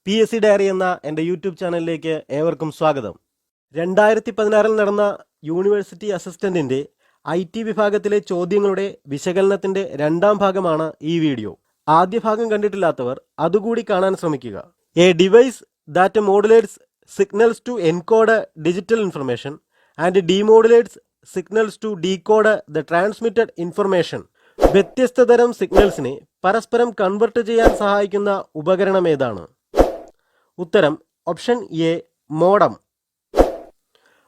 PSC diary എന്ന എൻ്റെ YouTube ചാനലിലേക്ക് ഏവർക്കും സ്വാഗതം. 2016 നടന്ന യൂണിവേഴ്സിറ്റി അസിസ്റ്റന്റിന്റെ IT വിഭാഗത്തിലെ ചോദ്യങ്ങളുടെ വിശകലനത്തിന്റെ രണ്ടാം ഭാഗമാണ് ഈ വീഡിയോ. ആദ്യ ഭാഗം കണ്ടിട്ടില്ലാത്തവർ അതുകൂടി കാണാൻ ശ്രമിക്കുക. A device that modulates signals to encode digital information and demodulates signals to decode the transmitted information. വ്യത്യസ്ത തരം സിഗ്നൽസിനെ പരസ്പരം കൺവെർട്ട് ചെയ്യാൻ സഹായിക്കുന്ന ഉപകരണം ഏതാണ്? ഉത്തരം ഓപ്ഷൻ എ, മോഡം.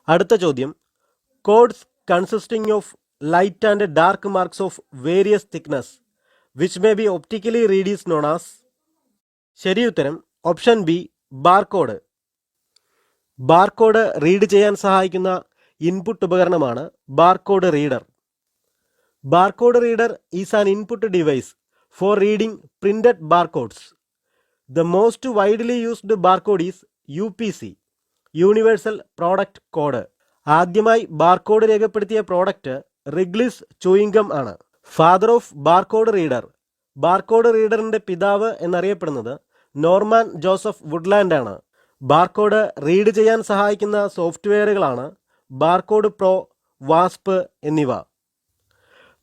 അടുത്ത ചോദ്യം, codes consisting of light and dark marks of various thickness which may be optically read is known as. ശരി ഉത്തരം option B, barcode. Barcode read ചെയ്യാൻ സഹായിക്കുന്ന ഇൻപുട്ട് ഉപകരണമാണ് barcode reader. Barcode reader is an input device for reading printed barcodes. The most widely used barcode is UPC, Universal Product Code. ആദ്യമായി barcode രേഖപ്പെടുത്തിയ product Wrigley's chewing gum ആണ്. Father of barcode reader. Barcode റീഡറിന്റെ പിതാവ് എന്നറിയപ്പെടുന്നത് Norman Joseph Woodland ആണ്. Barcode read ചെയ്യാൻ സഹായിക്കുന്ന സോഫ്റ്റ്വെയറുകളാണ് barcode pro, വാസ്പ് എന്നിവ.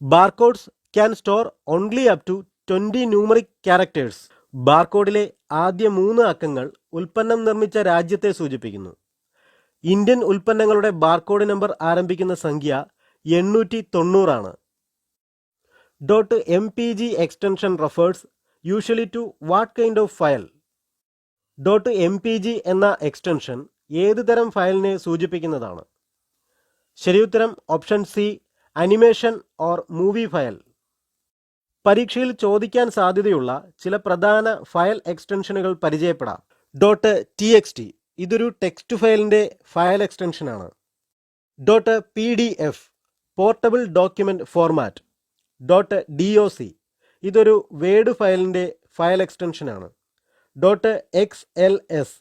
Barcodes can store only up to 20 numeric characters. ബാർകോഡിലെ ആദ്യ 3 അക്കങ്ങൾ ഉൽപ്പന്നം നിർമ്മിച്ച രാജ്യത്തെ സൂചിപ്പിക്കുന്നു. ഇന്ത്യൻ ഉൽപ്പന്നങ്ങളുടെ ബാർകോഡ് നമ്പർ ആരംഭിക്കുന്ന സംഖ്യ 890 ആണ്. .mpg extension refers usually to what kind of file? .mpg എന്ന എക്സ്റ്റൻഷൻ ഏത് തരം ഫയലിനെ സൂചിപ്പിക്കുന്നതാണ്? ശരിയുത്തരം option C, animation or movie file. പരീക്ഷയിൽ ചോദിക്കാൻ സാധ്യതയുള്ള ചില പ്രധാന ഫയൽ എക്സ്റ്റൻഷനുകൾ പരിചയപ്പെടാം. .txt ഇതൊരു ടെക്സ്റ്റ് ഫയലിന്റെ ഫയൽ എക്സ്റ്റൻഷനാണ്. .pdf portable document format. .doc ഇതൊരു വേഡ് ഫയലിന്റെ ഫയൽ എക്സ്റ്റൻഷനാണ്. .xls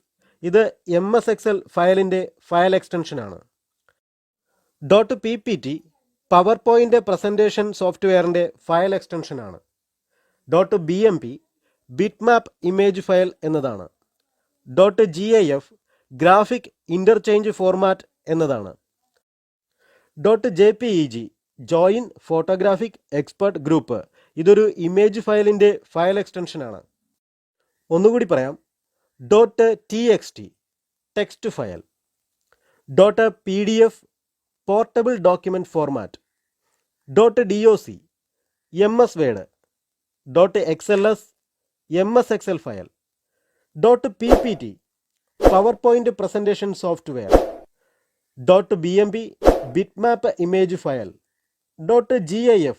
ഇത് MS Excel ഫയലിന്റെ ഫയൽ എക്സ്റ്റൻഷനാണ്. .ppt പവർ പോയിന്റ് പ്രസന്റേഷൻ സോഫ്റ്റ്വെയറിന്റെ ഫയൽ എക്സ്റ്റൻഷനാണ്. .bmp ബിറ്റ്മാപ്പ് ഇമേജ് ഫയൽ എന്നതാണ്. .gif ഗ്രാഫിക് ഇന്റർചേഞ്ച് ഫോർമാറ്റ് എന്നതാണ്. .jpeg joint photographic expert group ഇതൊരു ഇമേജ് ഫയലിന്റെ ഫയൽ എക്സ്റ്റൻഷനാണ്. ഒന്നുകൂടി പറയാം. .txt text file. .pdf portable document format. .doc MS word. .xls MS Excel file. .ppt PowerPoint presentation software. .bmp bitmap image file. .gif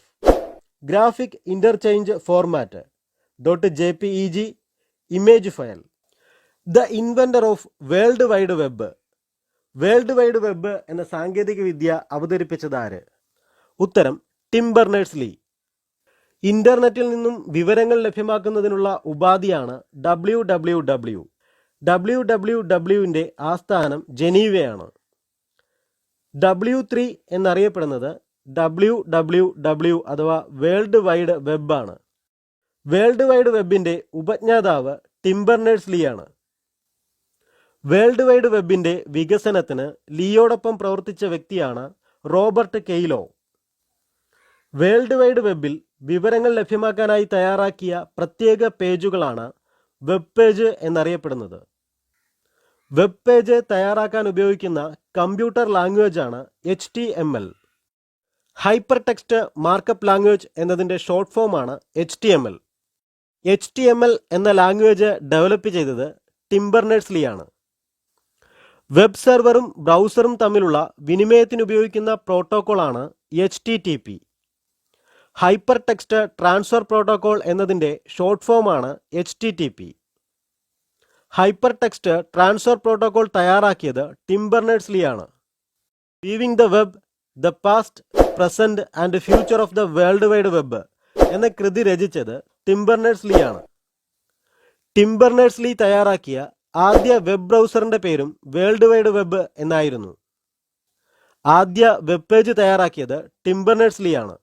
graphic interchange format. .jpeg image file. The inventor of world wide web. World wide web എന്ന സാങ്കേതിക വിദ്യ അവതരിപ്പിച്ചതാര്? ഉത്തരം Tim Berners-Lee. ഇന്റർനെറ്റിൽ നിന്നും വിവരങ്ങൾ ലഭ്യമാക്കുന്നതിനുള്ള ഉപാധിയാണ് WWW. WWWന്റെ ആസ്ഥാനം ജനീവയാണ്. W3 എന്നറിയപ്പെടുന്നത് WWW അഥവാ വേൾഡ് വൈഡ് വെബ് ആണ്. വേൾഡ് വൈഡ് വെബിന്റെ ഉപജ്ഞാതാവ് ടിം ബെർണേഴ്സ്-ലീ ആണ്. വേൾഡ് വൈഡ് വെബിന്റെ വികസനത്തിന് ലീയോടൊപ്പം പ്രവർത്തിച്ച വ്യക്തിയാണ് റോബർട്ട് കെയ്ലോ. വേൾഡ് വൈഡ് വെബിൽ വിവരങ്ങൾ ലഭ്യമാക്കാനായി തയ്യാറാക്കിയ പ്രത്യേക പേജുകളാണ് വെബ് പേജ് എന്നറിയപ്പെടുന്നത്. വെബ് പേജ് തയ്യാറാക്കാൻ ഉപയോഗിക്കുന്ന കമ്പ്യൂട്ടർ ലാംഗ്വേജ് ആണ് HTML. Hyper text markup language എന്നതിൻ്റെ ഷോർട്ട് ഫോമാണ് HTML. HTML എന്ന ലാംഗ്വേജ് ഡെവലപ്പ് ചെയ്തത് ടിം ബെർണേഴ്സ്-ലീ ആണ്. വെബ് സെർവറും ബ്രൗസറും തമ്മിലുള്ള വിനിമയത്തിന് ഉപയോഗിക്കുന്ന പ്രോട്ടോക്കോളാണ് HTTP. Hypertext transfer protocol എന്നതിൻ്റെ ഷോർട്ട് ഫോമാണ് HTTP. Hypertext transfer protocol തയ്യാറാക്കിയത് ടിം ബെർണേഴ്സ്-ലീ ആണ്. Weaving the web, the past, present and future of the world wide web എന്ന കൃതി രചിച്ചത് ടിം ബെർണേഴ്സ്-ലീ ആണ്. ടിം ബെർണേഴ്സ്-ലീ തയ്യാറാക്കിയ ആദ്യ വെബ് ബ്രൗസറിന്റെ പേരും വേൾഡ് വൈഡ് വെബ് എന്നായിരുന്നു. ആദ്യ വെബ് പേജ് തയ്യാറാക്കിയത് ടിം ബെർണേഴ്സ്-ലീ ആണ്.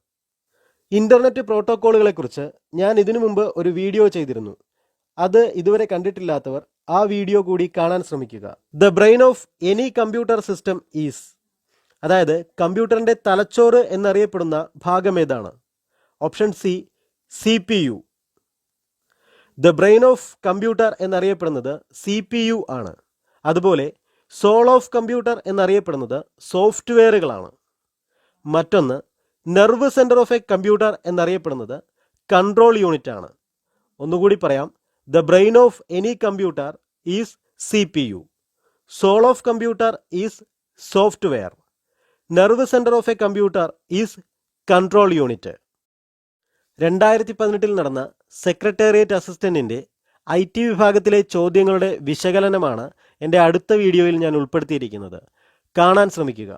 ഇന്റർനെറ്റ് പ്രോട്ടോക്കോളുകളെക്കുറിച്ച് ഞാൻ ഇതിനു മുമ്പ് ഒരു വീഡിയോ ചെയ്തിരുന്നു. അത് ഇതുവരെ കണ്ടിട്ടില്ലാത്തവർ ആ വീഡിയോ കൂടി കാണാൻ ശ്രമിക്കുക. The brain of any computer system is, അതായത് കമ്പ്യൂട്ടറിൻ്റെ തലച്ചോറ് എന്നറിയപ്പെടുന്ന ഭാഗം ഏതാണ്? Option C, CPU. The brain of computer എന്നറിയപ്പെടുന്നത് CPU ആണ്. അതുപോലെ സോൾ ഓഫ് കമ്പ്യൂട്ടർ എന്നറിയപ്പെടുന്നത് സോഫ്റ്റ്വെയറുകളാണ്. മറ്റൊന്ന് nerve centre of a computer എന്നറിയപ്പെടുന്നത് കൺട്രോൾ യൂണിറ്റ് ആണ്. ഒന്നുകൂടി പറയാം, the brain of any computer is CPU. Soul of computer is software. Nerve centre of a computer is control unit. 2018 നടന്ന സെക്രട്ടേറിയറ്റ് അസിസ്റ്റന്റിൻ്റെ IT വിഭാഗത്തിലെ ചോദ്യങ്ങളുടെ വിശകലനമാണ് എൻ്റെ അടുത്ത വീഡിയോയിൽ ഞാൻ ഉൾപ്പെടുത്തിയിരിക്കുന്നത്. കാണാൻ ശ്രമിക്കുക.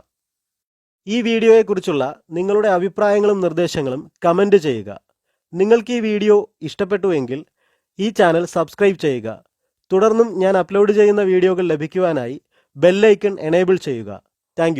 ഈ വീഡിയോയെക്കുറിച്ചുള്ള നിങ്ങളുടെ അഭിപ്രായങ്ങളും നിർദ്ദേശങ്ങളും കമൻറ്റ് ചെയ്യുക. നിങ്ങൾക്ക് ഈ വീഡിയോ ഇഷ്ടപ്പെട്ടുവെങ്കിൽ ഈ ചാനൽ സബ്സ്ക്രൈബ് ചെയ്യുക. തുടർന്നും ഞാൻ അപ്ലോഡ് ചെയ്യുന്ന വീഡിയോകൾ ലഭിക്കുവാനായി ബെൽ ഐക്കൺ എനേബിൾ ചെയ്യുക. Thank you.